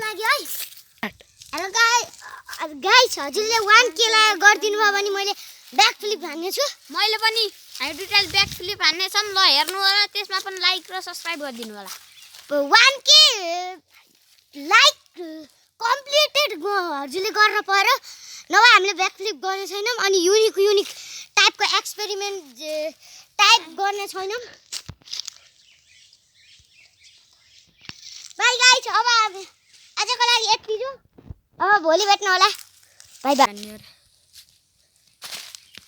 लागि है hello guys हजुरले 1k ला गर्दिनु भयो भने मैले ब्याक फ्लिप हान्ने छु मैले पनि हाइड्रोटाइल ब्याक फ्लिप हान्ने छन् ल हेर्नु होला त्यसमा पनि लाइक र सब्स्क्राइब गरिदिनु होला 1k लाइक कम्प्लिटेड हजुरले गर्न पर्यो नभए हामीले ब्याक फ्लिप गर्ने छैनौं अनि युनिक टाइपको एक्सपेरिमेन्ट टाइप गर्ने छैनौं बाइ गाइस अब आजको लागि यति जो अब भोलि भेट्नु होला बाइ बाइ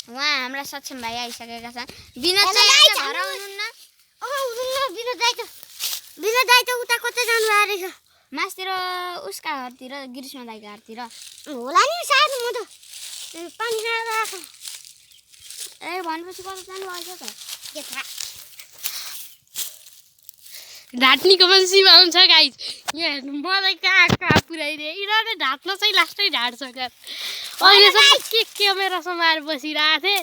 वहाँ हाम्रा सक्षम भाइ आइसकेका छन् विनोद चाहिँ घर आउनुहुन्न विनोद दाइ त उता कतै जानु आएको रहेछ मासतिर उसका घरतिर गिरिष्म दाइका घरतिर होला नि सायद म त पानी खाएर आएको ए भनेपछि कता जानु आएछ त के थाहा ढाट्नीको पनि सीमा हुन्छ गाइस यहाँ हेर्नु मलाई कहाँ पुऱ्याइदिए यिनीहरूले ढाट्न चाहिँ लास्टै ढाट्छ क्या अहिलेसम्म के क्यामेरा समाएर बसिरहेको थिएँ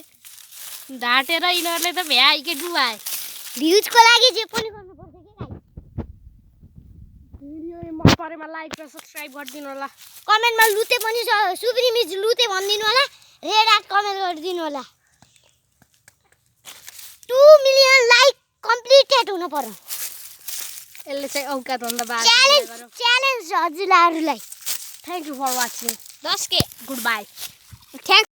ढाटेर यिनीहरूले त भ्याइके डुबाए भ्युजको लागि जे पनि गर्नुपर्छ के गाइस भिडियो मन परेमा लाइक र सब्स्क्राइब गरिदिनु होला कमेन्टमा लुते पनि सुप्रिम इज लुते भनिदिनु होला रेड हार्ट कमेन्ट गरिदिनु होला 2 मिलियन लाइक कम्प्लिटेड हुनु पर्यो यसले चाहिँ औकात भन्दा बाहिर च्यालेन्ज हजुरहरूलाई thank you for watching 10k goodbye thank